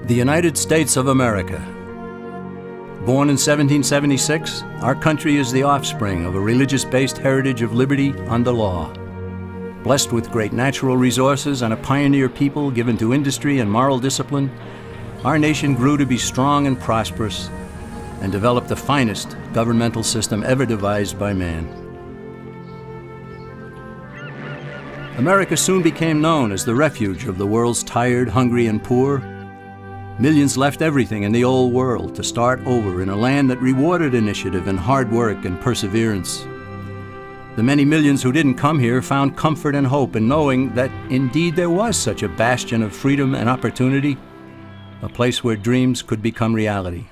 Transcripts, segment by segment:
The United States of America. Born in 1776, our country is the offspring of a religious-based heritage of liberty under law. Blessed with great natural resources and a pioneer people given to industry and moral discipline, our nation grew to be strong and prosperous and developed the finest governmental system ever devised by man. America soon became known as the refuge of the world's tired, hungry, and poor. Millions left everything in the old world to start over in a land that rewarded initiative and hard work and perseverance. The many millions who didn't come here found comfort and hope in knowing that indeed there was such a bastion of freedom and opportunity, a place where dreams could become reality.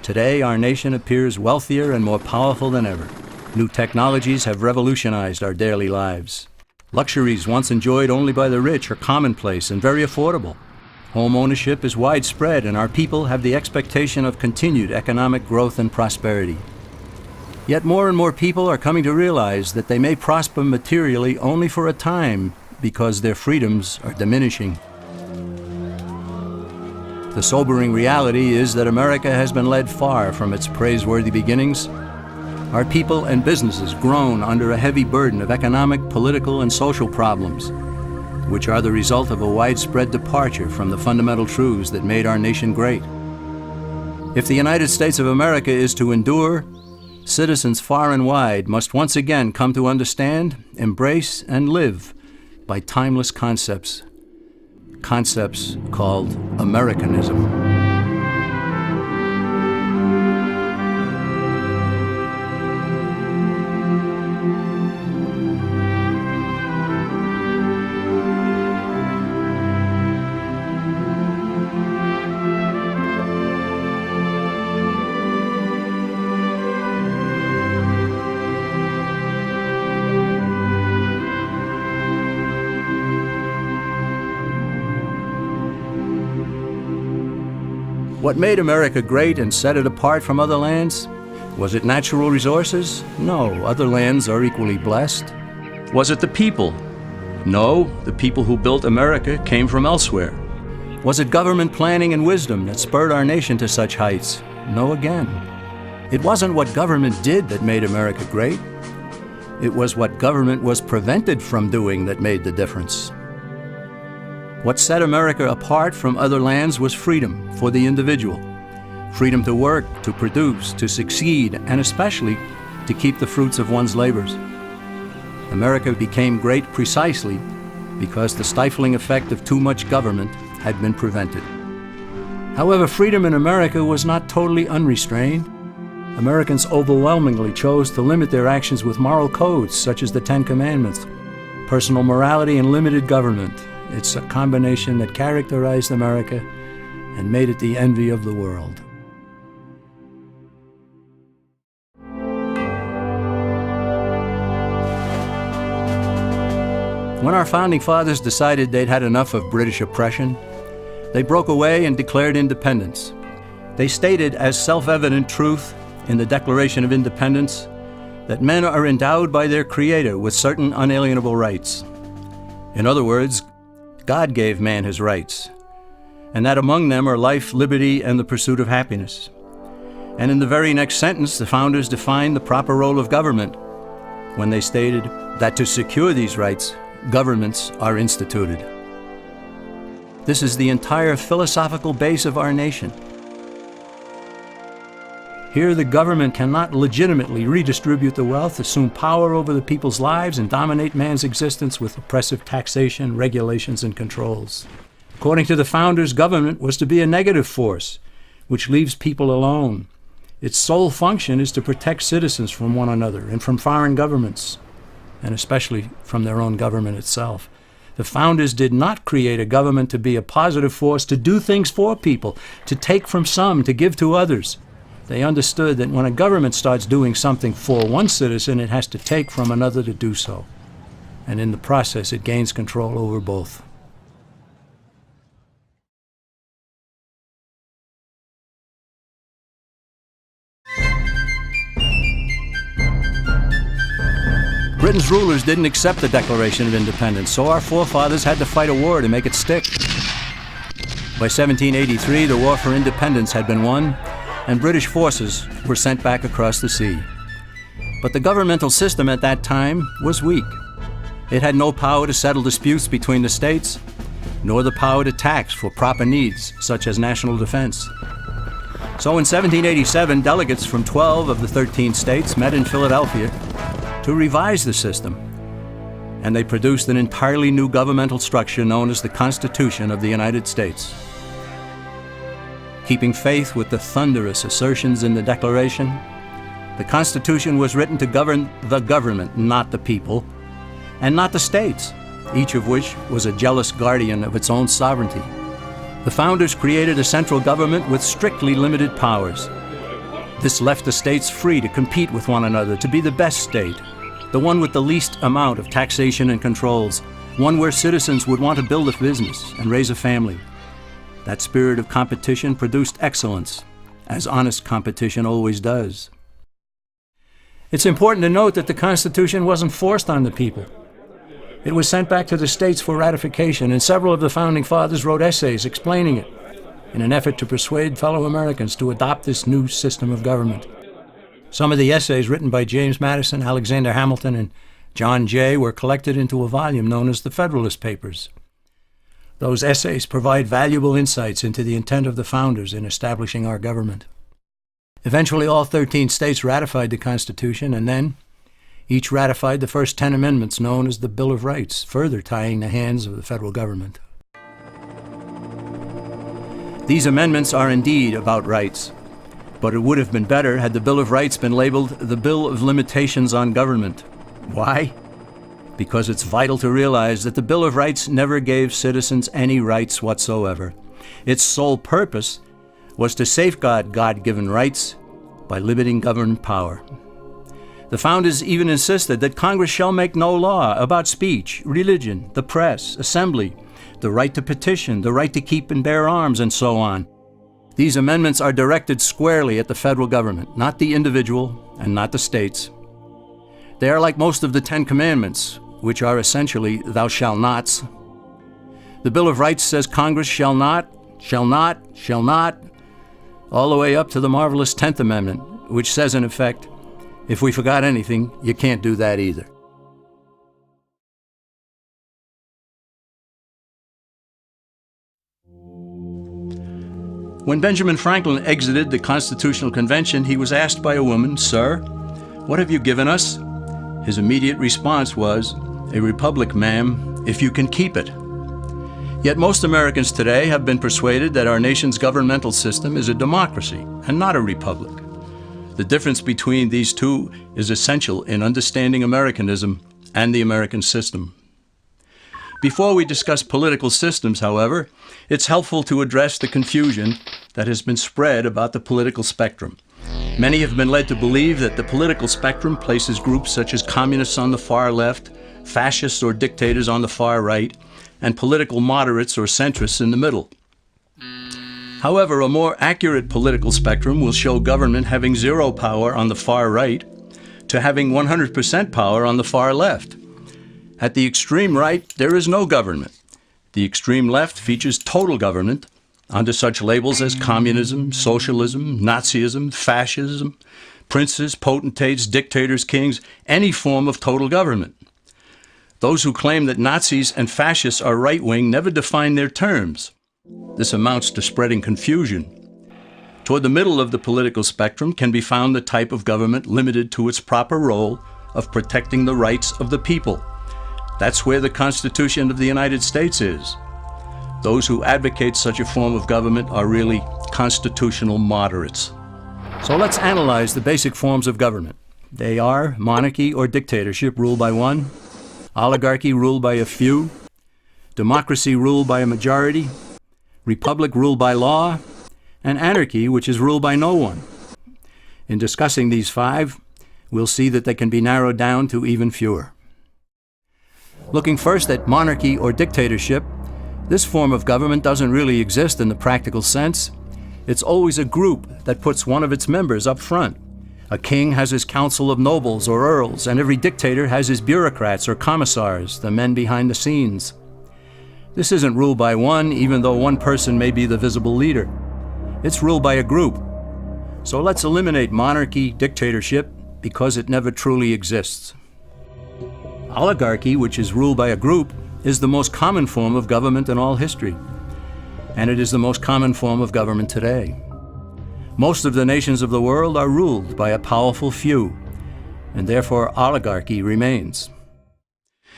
Today, our nation appears wealthier and more powerful than ever. New technologies have revolutionized our daily lives. Luxuries once enjoyed only by the rich are commonplace and very affordable. Home ownership is widespread, and our people have the expectation of continued economic growth and prosperity. Yet more and more people are coming to realize that they may prosper materially only for a time because their freedoms are diminishing. The sobering reality is that America has been led far from its praiseworthy beginnings. Our people and businesses groan under a heavy burden of economic, political, and social problems, which are the result of a widespread departure from the fundamental truths that made our nation great. If the United States of America is to endure, citizens far and wide must once again come to understand, embrace, and live by timeless concepts called Americanism. What made America great and set it apart from other lands? Was it natural resources? No, other lands are equally blessed. Was it the people? No, the people who built America came from elsewhere. Was it government planning and wisdom that spurred our nation to such heights? No again. It wasn't what government did that made America great. It was what government was prevented from doing that made the difference. What set America apart from other lands was freedom for the individual. Freedom to work, to produce, to succeed, and especially to keep the fruits of one's labors. America became great precisely because the stifling effect of too much government had been prevented. However, freedom in America was not totally unrestrained. Americans overwhelmingly chose to limit their actions with moral codes such as the Ten Commandments, personal morality, and limited government. It's a combination that characterized America and made it the envy of the world. When our founding fathers decided they'd had enough of British oppression, they broke away and declared independence. They stated as self-evident truth in the Declaration of Independence that men are endowed by their Creator with certain unalienable rights. In other words, God gave man his rights, and that among them are life, liberty, and the pursuit of happiness. And in the very next sentence, the founders defined the proper role of government when they stated that to secure these rights, governments are instituted. This is the entire philosophical base of our nation. Here, the government cannot legitimately redistribute the wealth, assume power over the people's lives, and dominate man's existence with oppressive taxation, regulations, and controls. According to the founders, government was to be a negative force, which leaves people alone. Its sole function is to protect citizens from one another and from foreign governments, and especially from their own government itself. The founders did not create a government to be a positive force, to do things for people, to take from some, to give to others. They understood that when a government starts doing something for one citizen, it has to take from another to do so. And in the process, it gains control over both. Britain's rulers didn't accept the Declaration of Independence, so our forefathers had to fight a war to make it stick. By 1783, the War for Independence had been won, and British forces were sent back across the sea. But the governmental system at that time was weak. It had no power to settle disputes between the states, nor the power to tax for proper needs, such as national defense. So in 1787, delegates from 12 of the 13 states met in Philadelphia to revise the system, and they produced an entirely new governmental structure known as the Constitution of the United States. Keeping faith with the thunderous assertions in the Declaration, the Constitution was written to govern the government, not the people, and not the states, each of which was a jealous guardian of its own sovereignty. The founders created a central government with strictly limited powers. This left the states free to compete with one another to be the best state, the one with the least amount of taxation and controls, one where citizens would want to build a business and raise a family. That spirit of competition produced excellence, as honest competition always does. It's important to note that the Constitution wasn't forced on the people. It was sent back to the states for ratification, and several of the Founding Fathers wrote essays explaining it in an effort to persuade fellow Americans to adopt this new system of government. Some of the essays written by James Madison, Alexander Hamilton, and John Jay were collected into a volume known as the Federalist Papers. Those essays provide valuable insights into the intent of the founders in establishing our government. Eventually, all 13 states ratified the Constitution, and then each ratified the first 10 amendments known as the Bill of Rights, further tying the hands of the federal government. These amendments are indeed about rights, but it would have been better had the Bill of Rights been labeled the Bill of Limitations on Government. Why? Because it's vital to realize that the Bill of Rights never gave citizens any rights whatsoever. Its sole purpose was to safeguard God-given rights by limiting government power. The founders even insisted that Congress shall make no law about speech, religion, the press, assembly, the right to petition, the right to keep and bear arms, and so on. These amendments are directed squarely at the federal government, not the individual and not the states. They are like most of the 10 Commandments, which are essentially thou shalt nots. The Bill of Rights says Congress shall not, all the way up to the marvelous 10th Amendment, which says in effect, if we forgot anything, you can't do that either. When Benjamin Franklin exited the Constitutional Convention, he was asked by a woman, "Sir, what have you given us?" His immediate response was, "A republic, ma'am, if you can keep it." Yet most Americans today have been persuaded that our nation's governmental system is a democracy and not a republic. The difference between these two is essential in understanding Americanism and the American system. Before we discuss political systems, however, it's helpful to address the confusion that has been spread about the political spectrum. Many have been led to believe that the political spectrum places groups such as communists on the far left, fascists or dictators on the far right, and political moderates or centrists in the middle. However, a more accurate political spectrum will show government having zero power on the far right to having 100% power on the far left. At the extreme right, there is no government. The extreme left features total government under such labels as communism, socialism, Nazism, fascism, princes, potentates, dictators, kings, any form of total government. Those who claim that Nazis and fascists are right-wing never define their terms. This amounts to spreading confusion. Toward the middle of the political spectrum can be found the type of government limited to its proper role of protecting the rights of the people. That's where the Constitution of the United States is. Those who advocate such a form of government are really constitutional moderates. So let's analyze the basic forms of government. They are monarchy or dictatorship ruled by one, oligarchy ruled by a few, democracy ruled by a majority, republic ruled by law, and anarchy, which is ruled by no one. In discussing these five, we'll see that they can be narrowed down to even fewer. Looking first at monarchy or dictatorship, this form of government doesn't really exist in the practical sense. It's always a group that puts one of its members up front. A king has his council of nobles or earls, and every dictator has his bureaucrats or commissars, the men behind the scenes. This isn't ruled by one, even though one person may be the visible leader. It's ruled by a group. So let's eliminate monarchy, dictatorship, because it never truly exists. Oligarchy, which is ruled by a group, is the most common form of government in all history. And it is the most common form of government today. Most of the nations of the world are ruled by a powerful few, and therefore oligarchy remains.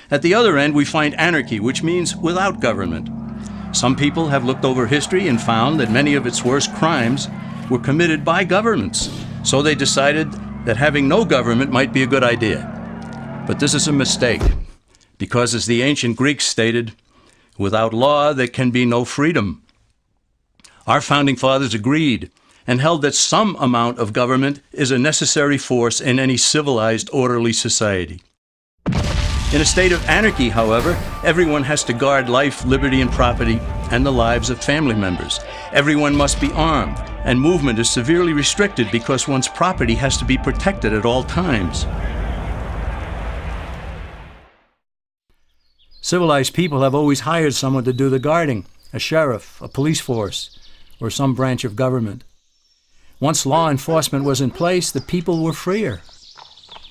At the other end, we find anarchy, which means without government. Some people have looked over history and found that many of its worst crimes were committed by governments, so they decided that having no government might be a good idea. But this is a mistake, because as the ancient Greeks stated, without law there can be no freedom. Our founding fathers agreed and held that some amount of government is a necessary force in any civilized, orderly society. In a state of anarchy, however, everyone has to guard life, liberty, and property, and the lives of family members. Everyone must be armed, and movement is severely restricted because one's property has to be protected at all times. Civilized people have always hired someone to do the guarding, a sheriff, a police force, or some branch of government. Once law enforcement was in place, the people were freer.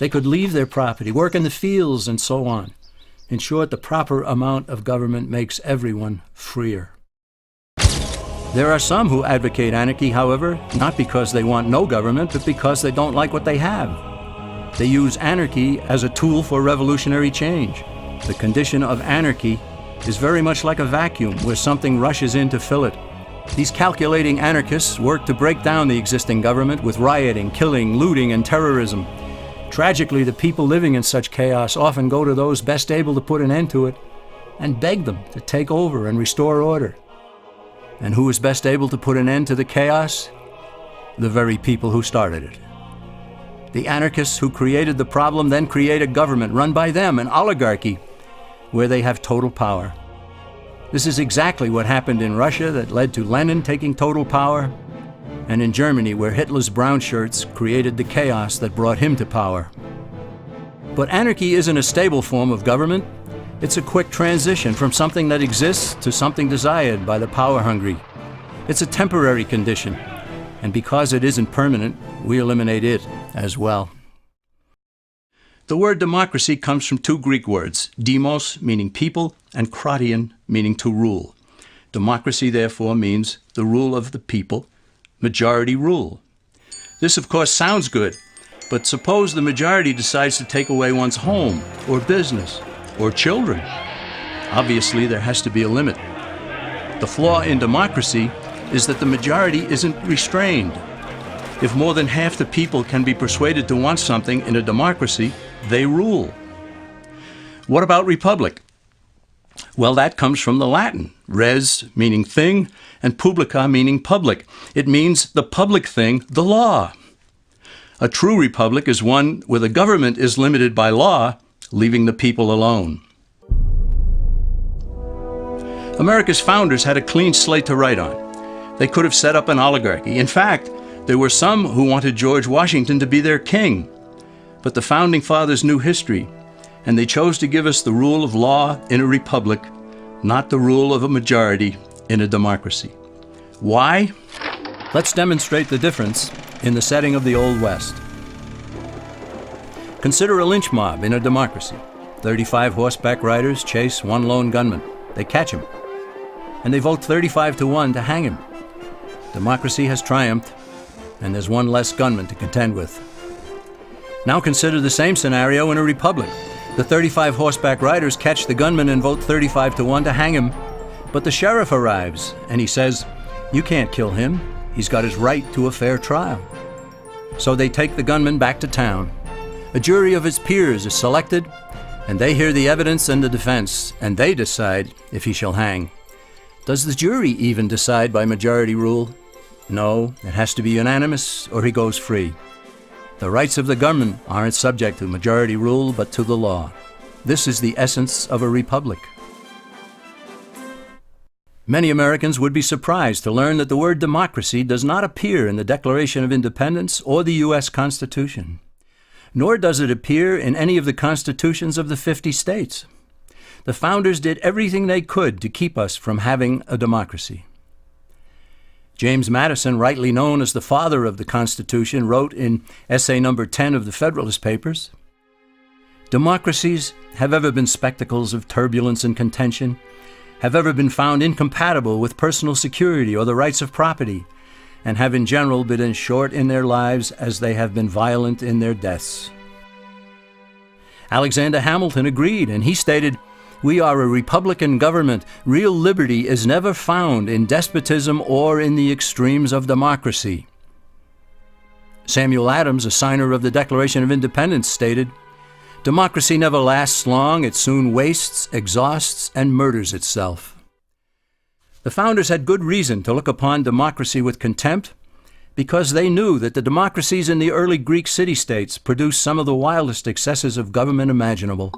They could leave their property, work in the fields, and so on. In short, the proper amount of government makes everyone freer. There are some who advocate anarchy, however, not because they want no government, but because they don't like what they have. They use anarchy as a tool for revolutionary change. The condition of anarchy is very much like a vacuum where something rushes in to fill it. These calculating anarchists work to break down the existing government with rioting, killing, looting, and terrorism. Tragically, the people living in such chaos often go to those best able to put an end to it and beg them to take over and restore order. And who is best able to put an end to the chaos? The very people who started it. The anarchists who created the problem then create a government run by them, an oligarchy, where they have total power. This is exactly what happened in Russia that led to Lenin taking total power, and in Germany where Hitler's brown shirts created the chaos that brought him to power. But anarchy isn't a stable form of government. It's a quick transition from something that exists to something desired by the power-hungry. It's a temporary condition, and because it isn't permanent, we eliminate it as well. The word democracy comes from two Greek words, demos, meaning people, and kratein, meaning to rule. Democracy, therefore, means the rule of the people, majority rule. This, of course, sounds good, but suppose the majority decides to take away one's home, or business, or children. Obviously, there has to be a limit. The flaw in democracy is that the majority isn't restrained. If more than half the people can be persuaded to want something in a democracy, they rule. What about republic? Well, that comes from the Latin, res meaning thing, and publica meaning public. It means the public thing, the law. A true republic is one where the government is limited by law, leaving the people alone. America's founders had a clean slate to write on. They could have set up an oligarchy. In fact, there were some who wanted George Washington to be their king. But the Founding Fathers knew history, and they chose to give us the rule of law in a republic, not the rule of a majority in a democracy. Why? Let's demonstrate the difference in the setting of the Old West. Consider a lynch mob in a democracy. 35 horseback riders chase one lone gunman. They catch him, and they vote 35-1 to hang him. Democracy has triumphed, and there's one less gunman to contend with. Now consider the same scenario in a republic. The 35 horseback riders catch the gunman and vote 35-1 to hang him, but the sheriff arrives, and he says, "You can't kill him. He's got his right to a fair trial." So they take the gunman back to town. A jury of his peers is selected, and they hear the evidence and the defense, and they decide if he shall hang. Does the jury even decide by majority rule? No, it has to be unanimous or he goes free. The rights of the gunman aren't subject to majority rule, but to the law. This is the essence of a republic. Many Americans would be surprised to learn that the word democracy does not appear in the Declaration of Independence or the U.S. Constitution, nor does it appear in any of the constitutions of the 50 states. The founders did everything they could to keep us from having a democracy. James Madison, rightly known as the father of the Constitution, wrote in essay number 10 of the Federalist Papers, "Democracies have ever been spectacles of turbulence and contention, have ever been found incompatible with personal security or the rights of property, and have in general been as short in their lives as they have been violent in their deaths." Alexander Hamilton agreed, and he stated, "We are a republican government. Real liberty is never found in despotism or in the extremes of democracy." Samuel Adams, a signer of the Declaration of Independence, stated, "Democracy never lasts long. It soon wastes, exhausts, and murders itself." The founders had good reason to look upon democracy with contempt because they knew that the democracies in the early Greek city-states produced some of the wildest excesses of government imaginable.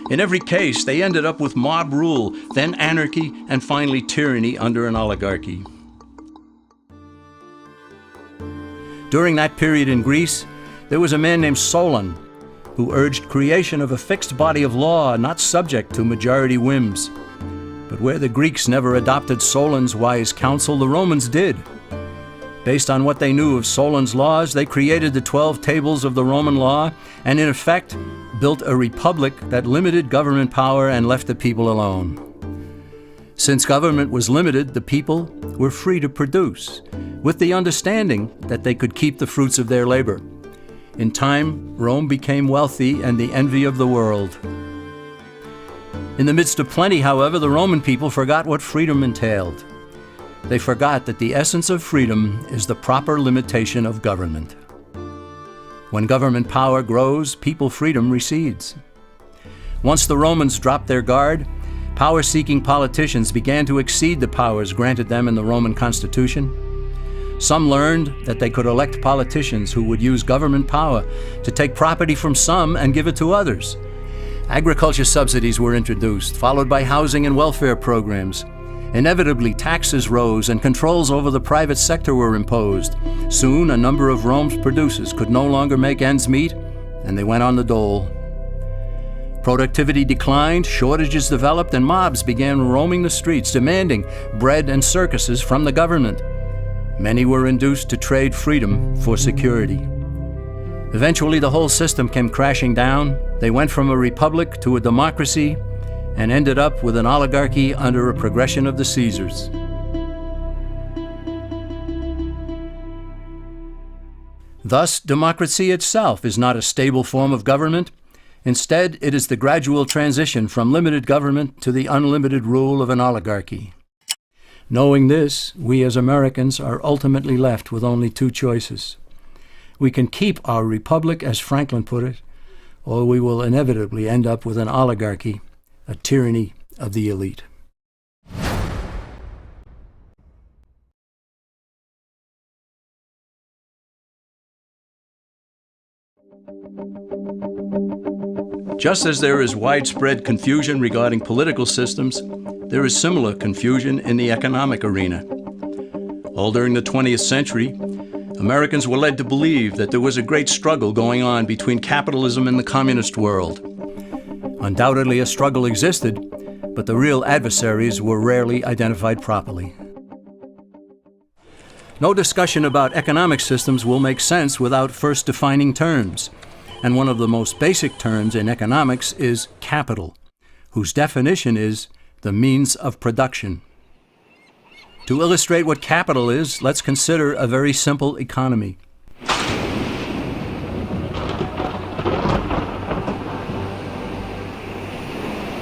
In every case, they ended up with mob rule, then anarchy, and finally tyranny under an oligarchy. During that period in Greece, there was a man named Solon who urged creation of a fixed body of law not subject to majority whims. But where the Greeks never adopted Solon's wise counsel, the Romans did. Based on what they knew of Solon's laws, they created the 12 tables of the Roman law and, in effect, built a republic that limited government power and left the people alone. Since government was limited, the people were free to produce, with the understanding that they could keep the fruits of their labor. In time, Rome became wealthy and the envy of the world. In the midst of plenty, however, the Roman people forgot what freedom entailed. They forgot that the essence of freedom is the proper limitation of government. When government power grows, people freedom recedes. Once the Romans dropped their guard, power-seeking politicians began to exceed the powers granted them in the Roman Constitution. Some learned that they could elect politicians who would use government power to take property from some and give it to others. Agriculture subsidies were introduced, followed by housing and welfare programs. Inevitably, taxes rose and controls over the private sector were imposed. Soon, a number of Rome's producers could no longer make ends meet, and they went on the dole. Productivity declined, shortages developed, and mobs began roaming the streets, demanding bread and circuses from the government. Many were induced to trade freedom for security. Eventually, the whole system came crashing down. They went from a republic to a democracy and ended up with an oligarchy under a progression of the Caesars. Thus, democracy itself is not a stable form of government. Instead, it is the gradual transition from limited government to the unlimited rule of an oligarchy. Knowing this, we as Americans are ultimately left with only two choices. We can keep our republic, as Franklin put it, or we will inevitably end up with an oligarchy, a tyranny of the elite. Just as there is widespread confusion regarding political systems, there is similar confusion in the economic arena. All during the 20th century, Americans were led to believe that there was a great struggle going on between capitalism and the communist world. Undoubtedly, a struggle existed, but the real adversaries were rarely identified properly. No discussion about economic systems will make sense without first defining terms. And one of the most basic terms in economics is capital, whose definition is the means of production. To illustrate what capital is, let's consider a very simple economy.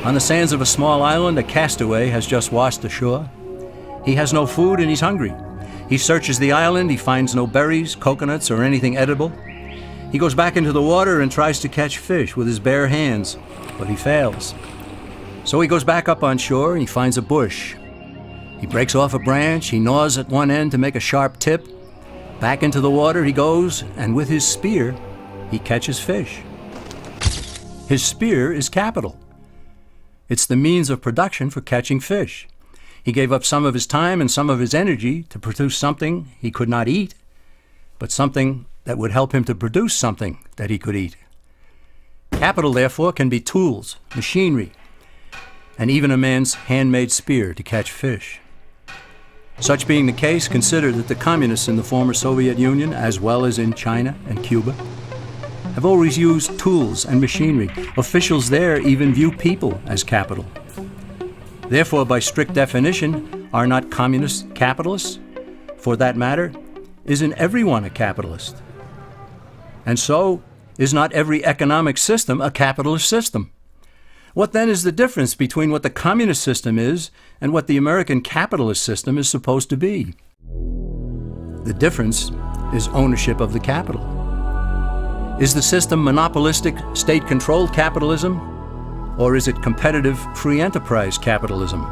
On the sands of a small island, a castaway has just washed ashore. He has no food and he's hungry. He searches the island, he finds no berries, coconuts, or anything edible. He goes back into the water and tries to catch fish with his bare hands, but he fails. So he goes back up on shore and he finds a bush. He breaks off a branch, he gnaws at one end to make a sharp tip. Back into the water he goes, and with his spear, he catches fish. His spear is capital. It's the means of production for catching fish. He gave up some of his time and some of his energy to produce something he could not eat, but something that would help him to produce something that he could eat. Capital, therefore, can be tools, machinery, and even a man's handmade spear to catch fish. Such being the case, consider that the communists in the former Soviet Union, as well as in China and Cuba, have always used tools and machinery. Officials there even view people as capital. Therefore, by strict definition, are not communists capitalists? For that matter, isn't everyone a capitalist? And so, is not every economic system a capitalist system? What then is the difference between what the communist system is and what the American capitalist system is supposed to be? The difference is ownership of the capital. Is the system monopolistic, state-controlled capitalism, or is it competitive, free enterprise capitalism?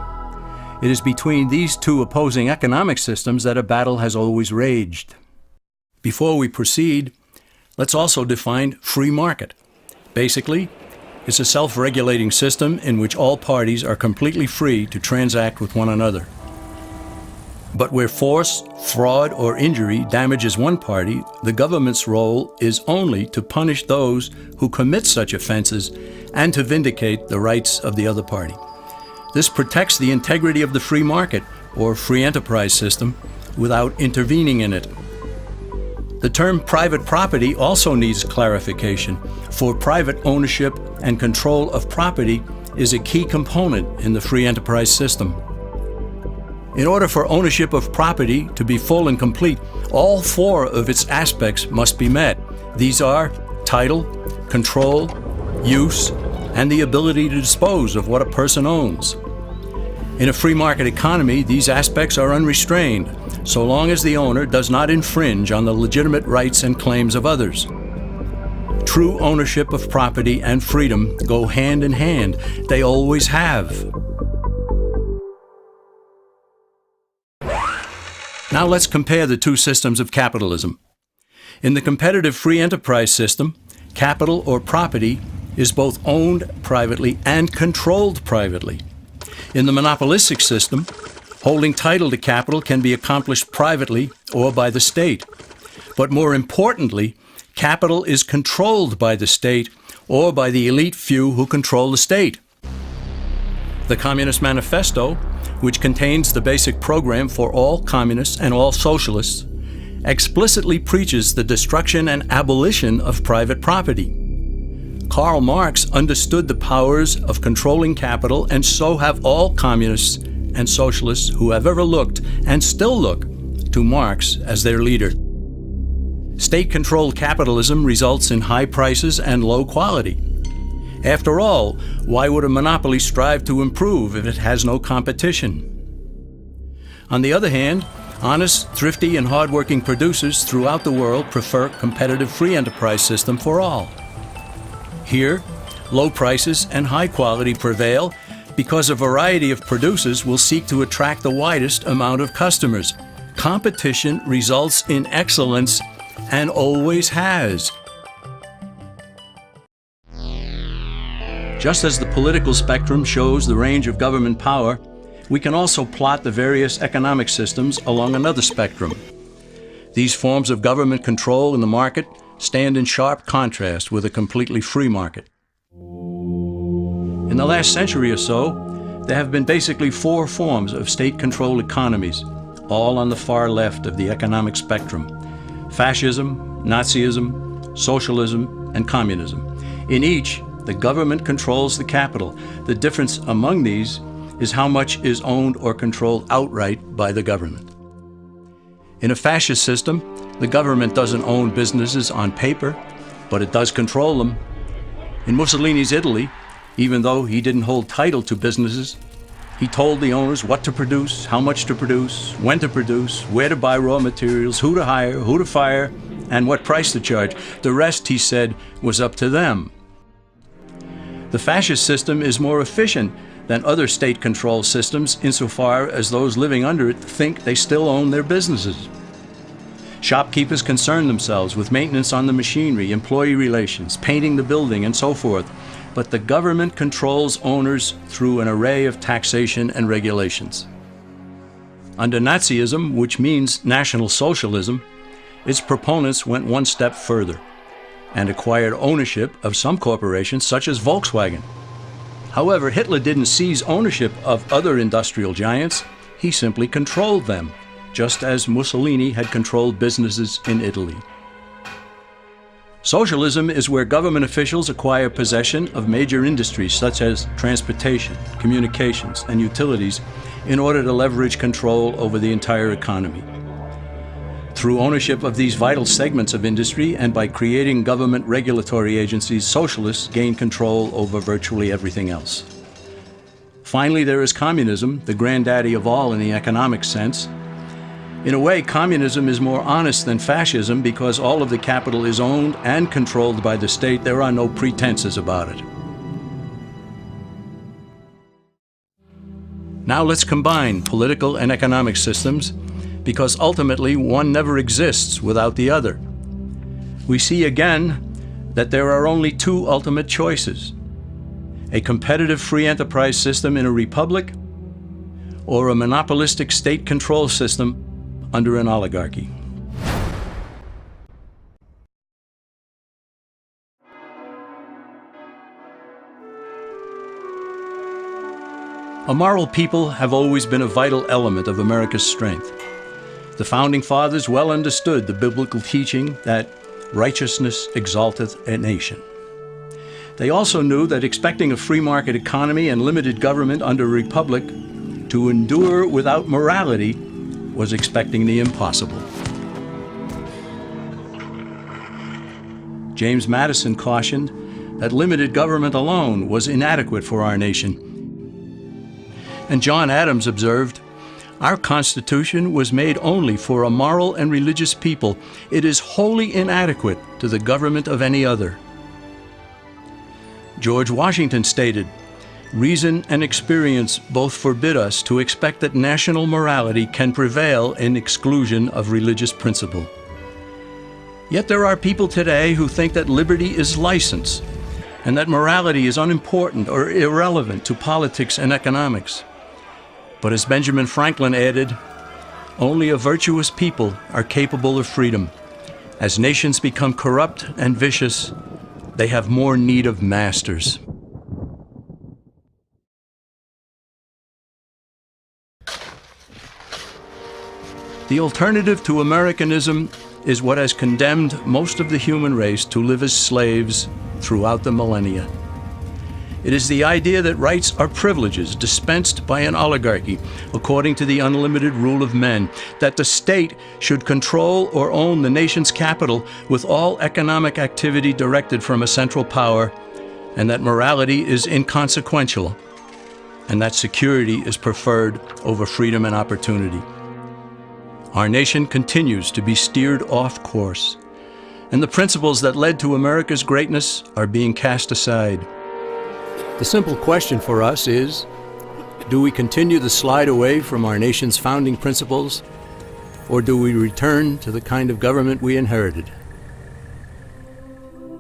It is between these two opposing economic systems that a battle has always raged. Before we proceed, let's also define free market. Basically, it's a self-regulating system in which all parties are completely free to transact with one another. But where force, fraud, or injury damages one party, the government's role is only to punish those who commit such offenses and to vindicate the rights of the other party. This protects the integrity of the free market, or free enterprise system, without intervening in it. The term private property also needs clarification, for private ownership and control of property is a key component in the free enterprise system. In order for ownership of property to be full and complete, all four of its aspects must be met. These are title, control, use, and the ability to dispose of what a person owns. In a free market economy, these aspects are unrestrained, so long as the owner does not infringe on the legitimate rights and claims of others. True ownership of property and freedom go hand in hand. They always have. Now let's compare the two systems of capitalism. In the competitive free enterprise system, capital or property is both owned privately and controlled privately. In the monopolistic system, holding title to capital can be accomplished privately or by the state. But more importantly, capital is controlled by the state or by the elite few who control the state. The Communist Manifesto, which contains the basic program for all communists and all socialists, explicitly preaches the destruction and abolition of private property. Karl Marx understood the powers of controlling capital, and so have all communists and socialists who have ever looked and still look to Marx as their leader. State-controlled capitalism results in high prices and low quality. After all, why would a monopoly strive to improve if it has no competition? On the other hand, honest, thrifty, and hardworking producers throughout the world prefer a competitive free enterprise system for all. Here, low prices and high quality prevail because a variety of producers will seek to attract the widest amount of customers. Competition results in excellence and always has. Just as the political spectrum shows the range of government power, we can also plot the various economic systems along another spectrum. These forms of government control in the market stand in sharp contrast with a completely free market. In the last century or so, there have been basically four forms of state-controlled economies, all on the far left of the economic spectrum: fascism, Nazism, socialism, and communism. In each, the government controls the capital. The difference among these is how much is owned or controlled outright by the government. In a fascist system, the government doesn't own businesses on paper, but it does control them. In Mussolini's Italy, even though he didn't hold title to businesses, he told the owners what to produce, how much to produce, when to produce, where to buy raw materials, who to hire, who to fire, and what price to charge. The rest, he said, was up to them. The fascist system is more efficient than other state-controlled systems insofar as those living under it think they still own their businesses. Shopkeepers concern themselves with maintenance on the machinery, employee relations, painting the building, and so forth. But the government controls owners through an array of taxation and regulations. Under Nazism, which means National Socialism, its proponents went one step further and acquired ownership of some corporations such as Volkswagen. However, Hitler didn't seize ownership of other industrial giants, he simply controlled them, just as Mussolini had controlled businesses in Italy. Socialism is where government officials acquire possession of major industries such as transportation, communications, and utilities in order to leverage control over the entire economy. Through ownership of these vital segments of industry and by creating government regulatory agencies, socialists gain control over virtually everything else. Finally, there is communism, the granddaddy of all in the economic sense. In a way, communism is more honest than fascism because all of the capital is owned and controlled by the state. There are no pretenses about it. Now let's combine political and economic systems, because ultimately one never exists without the other. We see again that there are only two ultimate choices: a competitive free enterprise system in a republic, or a monopolistic state control system under an oligarchy. A moral people have always been a vital element of America's strength. The Founding Fathers well understood the biblical teaching that righteousness exalteth a nation. They also knew that expecting a free market economy and limited government under a republic to endure without morality was expecting the impossible. James Madison cautioned that limited government alone was inadequate for our nation. And John Adams observed, "Our Constitution was made only for a moral and religious people. It is wholly inadequate to the government of any other." George Washington stated, "Reason and experience both forbid us to expect that national morality can prevail in exclusion of religious principle." Yet there are people today who think that liberty is license and that morality is unimportant or irrelevant to politics and economics. But as Benjamin Franklin added, only a virtuous people are capable of freedom. As nations become corrupt and vicious, they have more need of masters. The alternative to Americanism is what has condemned most of the human race to live as slaves throughout the millennia. It is the idea that rights are privileges dispensed by an oligarchy according to the unlimited rule of men, that the state should control or own the nation's capital with all economic activity directed from a central power, and that morality is inconsequential, and that security is preferred over freedom and opportunity. Our nation continues to be steered off course, and the principles that led to America's greatness are being cast aside. The simple question for us is, do we continue to slide away from our nation's founding principles, or do we return to the kind of government we inherited?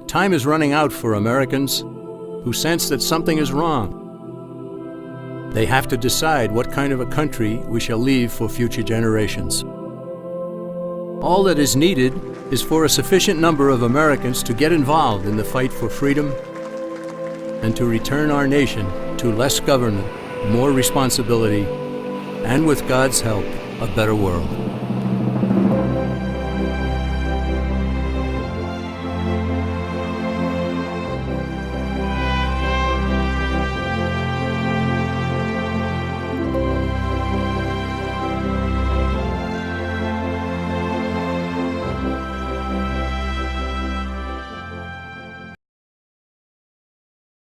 Time is running out for Americans who sense that something is wrong. They have to decide what kind of a country we shall leave for future generations. All that is needed is for a sufficient number of Americans to get involved in the fight for freedom and to return our nation to less government, more responsibility, and with God's help, a better world.